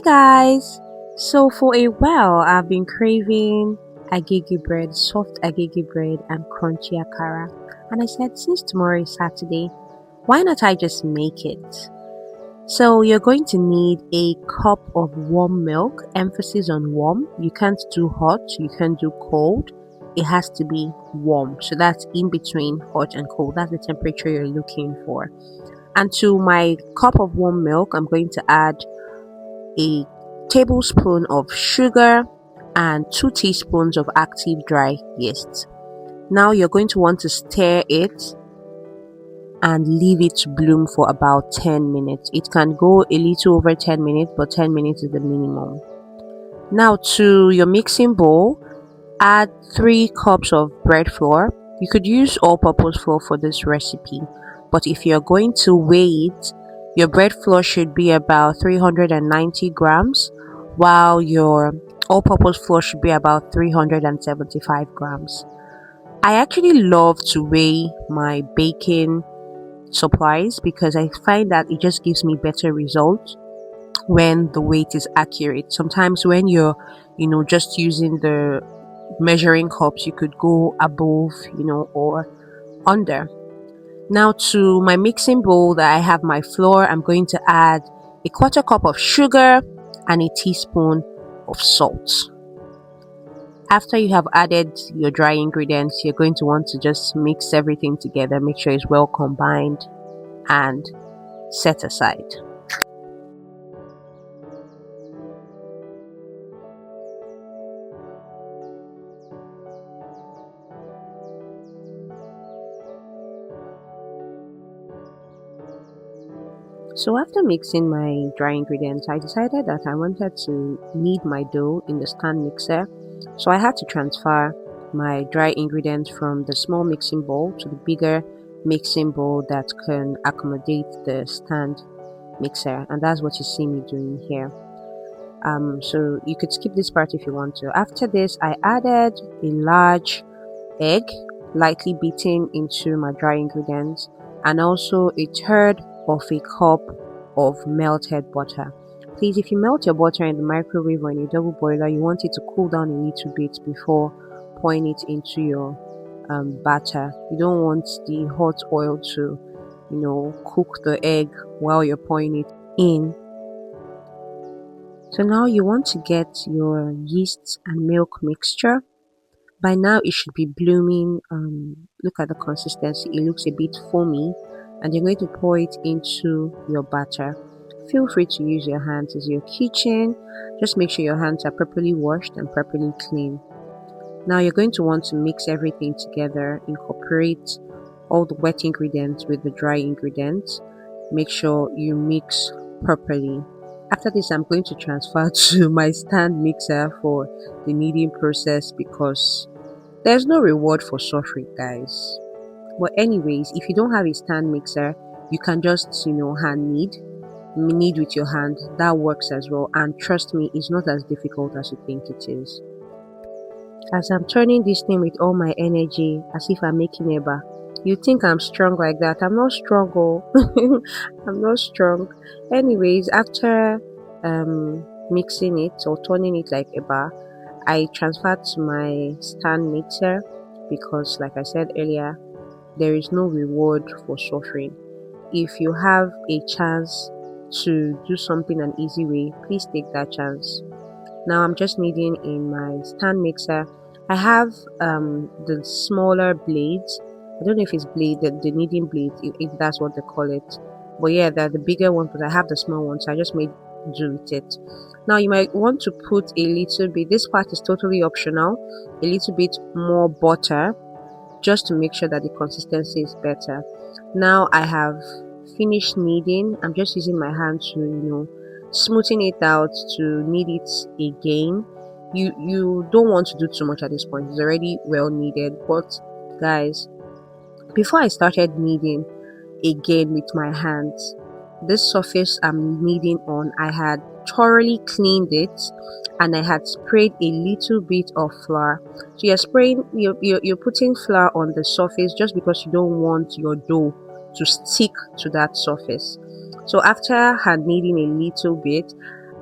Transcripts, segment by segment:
Guys, so for a while I've been craving Agege bread, soft Agege bread and crunchy Akara, and I said since tomorrow is Saturday, why not I just make it? So you're going to need a cup of warm milk, emphasis on warm. You can't do hot, you can't do cold. It has to be warm. So that's in between hot and cold. That's the temperature you're looking for. And to my cup of warm milk, I'm going to add a tablespoon of sugar and 2 teaspoons of active dry yeast. Now you're going to want to stir it and leave it to bloom for about 10 minutes. It can go a little over 10 minutes, but 10 minutes is the minimum. Now to your mixing bowl, add 3 cups of bread flour. You could use all-purpose flour for this recipe, but if you're going to weigh it, your bread flour should be about 390 grams, while your all-purpose flour should be about 375 grams. I actually love to weigh my baking supplies because I find that it just gives me better results when the weight is accurate. Sometimes when you're just using the measuring cups, you could go above or under. Now to my mixing bowl that I have my flour, I'm going to add a 1/4 cup of sugar and a teaspoon of salt. After you have added your dry ingredients, you're going to want to just mix everything together, make sure it's well combined, and set aside. So after mixing my dry ingredients, I decided that I wanted to knead my dough in the stand mixer. So I had to transfer my dry ingredients from the small mixing bowl to the bigger mixing bowl that can accommodate the stand mixer, and that's what you see me doing here. So you could skip this part if you want to. After this, I added a large egg, lightly beaten into my dry ingredients, and also a third of a cup of melted butter. Please, if you melt your butter in the microwave or in a double boiler, you want it to cool down a little bit before pouring it into your batter. You don't want the hot oil to cook the egg while you're pouring it in. So now you want to get your yeast and milk mixture. By now it should be blooming. Look at the consistency, it looks a bit foamy, and you're going to pour it into your batter. Feel free to use your hands as your kitchen. Just make sure your hands are properly washed and properly clean. Now you're going to want to mix everything together, incorporate all the wet ingredients with the dry ingredients. Make sure you mix properly. After this, I'm going to transfer to my stand mixer for the kneading process because there's no reward for suffering, guys. But anyways, if you don't have a stand mixer, you can just hand knead with your hand. That works as well, and trust me, it's not as difficult as you think it is. As I'm turning this thing with all my energy, as if I'm making eba, you think I'm strong like that. I'm not strong. I'm not strong. Anyways, after mixing it or turning it like eba, I transferred to my stand mixer because, like I said earlier, there is no reward for suffering. If you have a chance to do something an easy way, please take that chance. Now I'm just kneading in my stand mixer. I have the smaller blades. I don't know if it's the kneading blades, if that's what they call it. But yeah, they're the bigger ones, but I have the small ones, so I just made do with it. Now you might want to put a little bit, this part is totally optional, a little bit more butter, just to make sure that the consistency is better. Now I have finished kneading. I'm just using my hand to smoothing it out to knead it again. You don't want to do too much at this point, it's already well kneaded. But guys, before I started kneading again with my hands, this surface I'm kneading on, I had thoroughly cleaned it and I had sprayed a little bit of flour. So you're putting flour on the surface just because you don't want your dough to stick to that surface. So after hand kneading a little bit,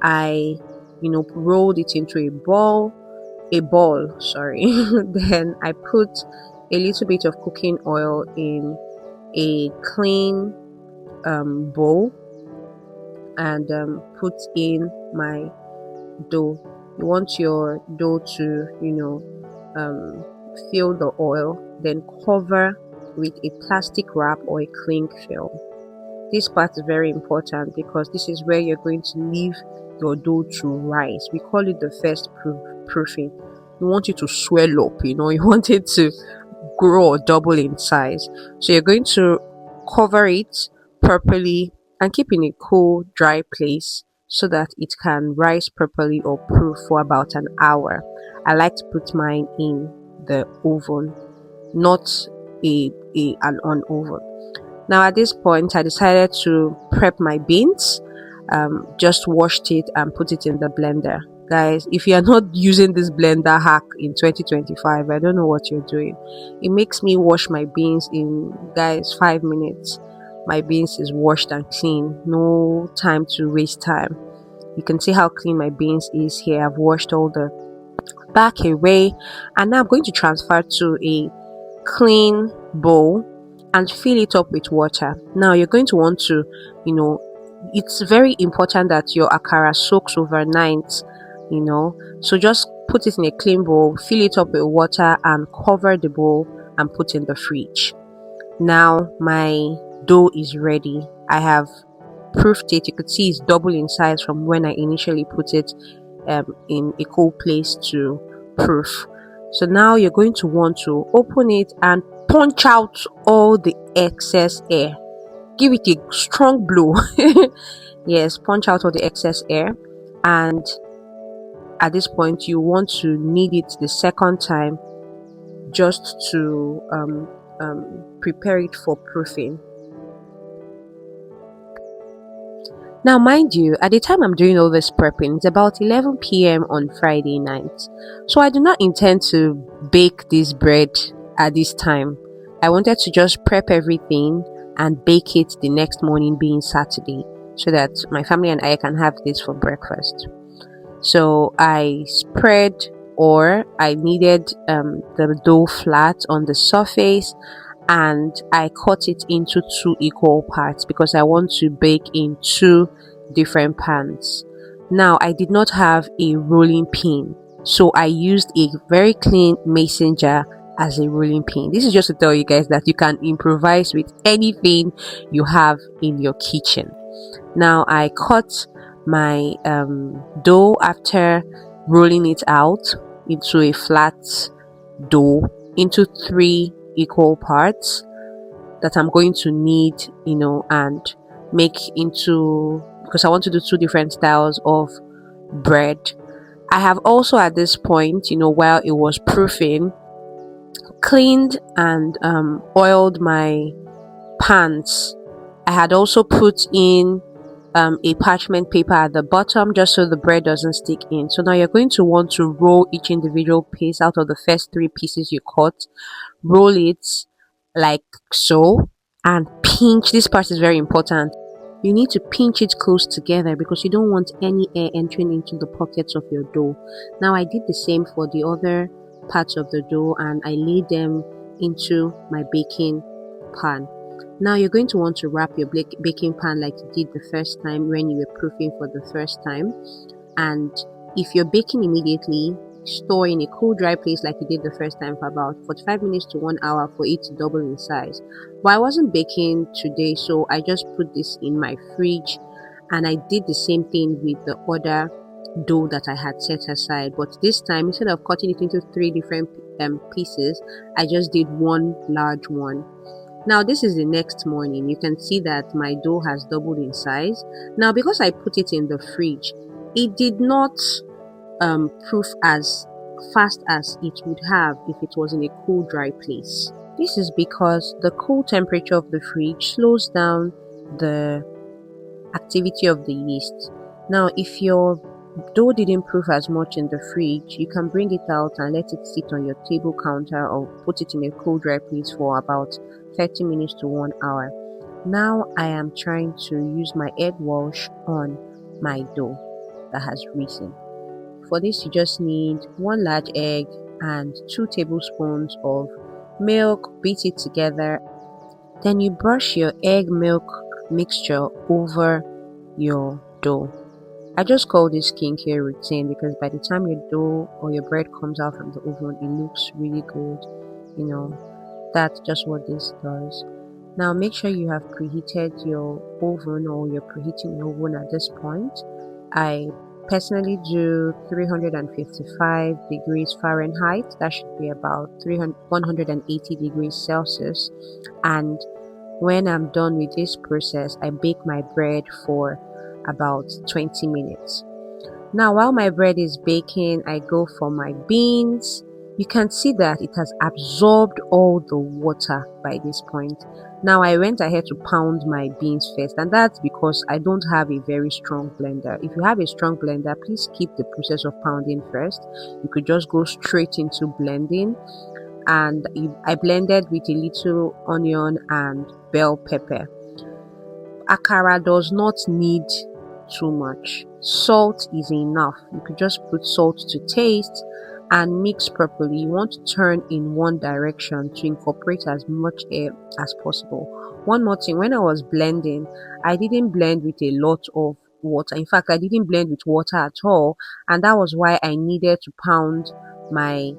I, rolled it into a ball, sorry. Then I put a little bit of cooking oil in a clean bowl and put in my dough. You want your dough to, fill the oil, then cover with a plastic wrap or a cling film. This part is very important because this is where you're going to leave your dough to rise. We call it the first proofing. You want it to swell up, you want it to grow or double in size. So you're going to cover it properly and keep in a cool, dry place so that it can rise properly or proof for about an hour. I like to put mine in the oven, not an on oven. Now at this point, I decided to prep my beans. Just washed it and put it in the blender. Guys, if you are not using this blender hack in 2025, I don't know what you're doing. It makes me wash my beans in, guys, 5 minutes. My beans is washed and clean. No time to waste time. You can see how clean my beans is here. I've washed all the back away, and now I'm going to transfer to a clean bowl and fill it up with water. Now you're going to want to, it's very important that your akara soaks overnight, so just put it in a clean bowl, fill it up with water and cover the bowl and put in the fridge. Now my dough is ready. I have proofed it. You could see it's double in size from when I initially put it in a cool place to proof. So now you're going to want to open it and punch out all the excess air. Give it a strong blow. Yes, punch out all the excess air. And at this point, you want to knead it the second time just to prepare it for proofing. Now, mind you, at the time I'm doing all this prepping, it's about 11 p.m. on Friday night. So I do not intend to bake this bread at this time. I wanted to just prep everything and bake it the next morning, being Saturday, so that my family and I can have this for breakfast. So I kneaded the dough flat on the surface, and I cut it into 2 equal parts because I want to bake in 2 different pans. Now I did not have a rolling pin, so I used a very clean mason jar as a rolling pin. This is just to tell you guys that you can improvise with anything you have in your kitchen. Now I cut my dough after rolling it out into a flat dough into 3 equal parts that I'm going to knead, and make into, because I want to do 2 different styles of bread. I have also at this point, while it was proofing, cleaned and oiled my pans. I had also put in a parchment paper at the bottom just so the bread doesn't stick in. So now you're going to want to roll each individual piece out of the first 3 pieces you cut. Roll it like so and pinch. This part is very important. You need to pinch it close together because you don't want any air entering into the pockets of your dough. Now I did the same for the other parts of the dough and I laid them into my baking pan. Now you're going to want to wrap your baking pan like you did the first time when you were proofing for the first time. And if you're baking immediately, store in a cool dry place like you did the first time for about 45 minutes to 1 hour for it to double in size. But I wasn't baking today, so I just put this in my fridge, and I did the same thing with the other dough that I had set aside. But this time, instead of cutting it into 3 different pieces, I just did 1 large one. Now this is the next morning. You can see that my dough has doubled in size. Now because I put it in the fridge, it did not proof as fast as it would have if it was in a cool dry place. This is because the cool temperature of the fridge slows down the activity of the yeast. Now if your dough didn't proof as much in the fridge, you can bring it out and let it sit on your table counter or put it in a cool dry place for about 30 minutes to 1 hour. Now I am trying to use my egg wash on my dough. that has risen. For this, you just need 1 large egg and 2 tablespoons of milk. Beat it together. Then you brush your egg milk mixture over your dough. I just call this skincare routine because by the time your dough or your bread comes out from the oven, it looks really good. You know, that's just what this does. Now make sure you have preheated your oven, or you're preheating your oven at this point. I personally do 355 degrees Fahrenheit. That should be about 180 degrees Celsius. And when I'm done with this process, I bake my bread for about 20 minutes. Now, while my bread is baking, I go for my beans. You can see that it has absorbed all the water by this point. Now, I went ahead to pound my beans first, and that's because I don't have a very strong blender. If you have a strong blender, please keep the process of pounding first. You could just go straight into blending. And I blended with a little onion and bell pepper. Akara does not need too much. Salt is enough. You could just put salt to taste and mix properly. You want to turn in one direction to incorporate as much air as possible. One more thing, when I was blending, I didn't blend with a lot of water. In fact, I didn't blend with water at all, and that was why I needed to pound my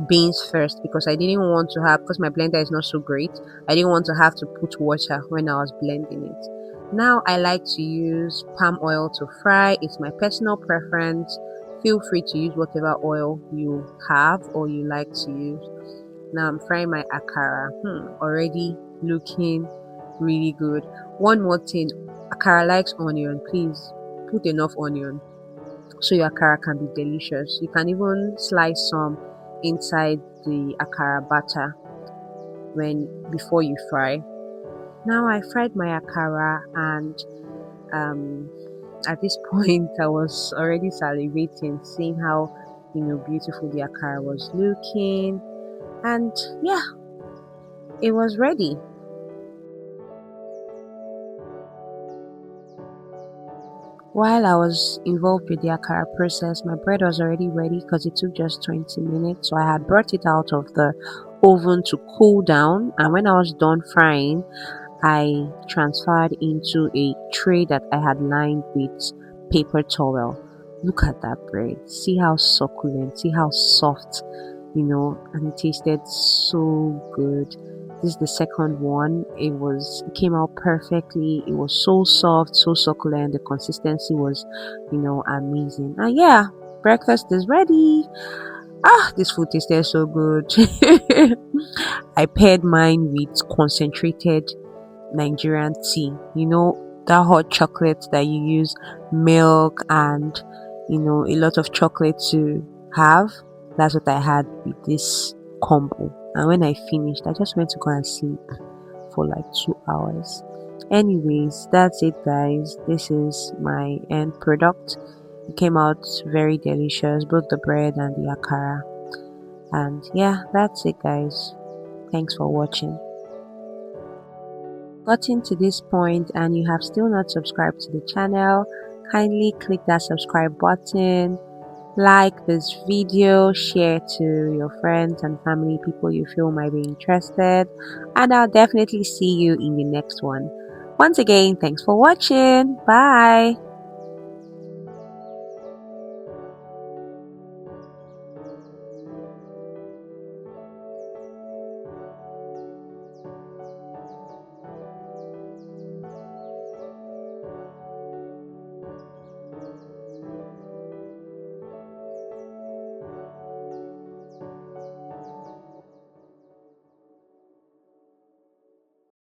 beans first, because I didn't want to have, because my blender is not so great, I didn't want to have to put water when I was blending it. Now I like to use palm oil to fry. It's my personal preference. Feel free to use whatever oil you have or you like to use. Now I'm frying my akara. Already looking really good. One more thing, akara likes onion. Please put enough onion so your akara can be delicious. You can even slice some inside the akara batter before you fry. Now I fried my akara, and at this point I was already salivating, seeing how beautiful the akara was looking, and yeah, it was ready. While I was involved with the akara process, my bread was already ready because it took just 20 minutes. So I had brought it out of the oven to cool down, and when I was done frying, I transferred into a tray that I had lined with paper towel. Look at that bread. See how succulent, see how soft, and it tasted so good. This is the second one. It came out perfectly. It was so soft, so succulent. The consistency was, amazing. And yeah, breakfast is ready. This food tasted so good. I paired mine with concentrated Nigerian tea. That hot chocolate that you use milk and a lot of chocolate to have. That's what I had with this combo. And when I finished, I just went to go and sleep for like 2 hours. Anyways, that's it, guys. This is my end product. It came out very delicious, both the bread and the akara. And yeah, that's it, guys. Thanks for watching. Gotten to this point and you have still not subscribed to the channel, kindly click that subscribe button, like this video, share to your friends and family, people you feel might be interested, and I'll definitely see you in the next one. Once again, thanks for watching. Bye.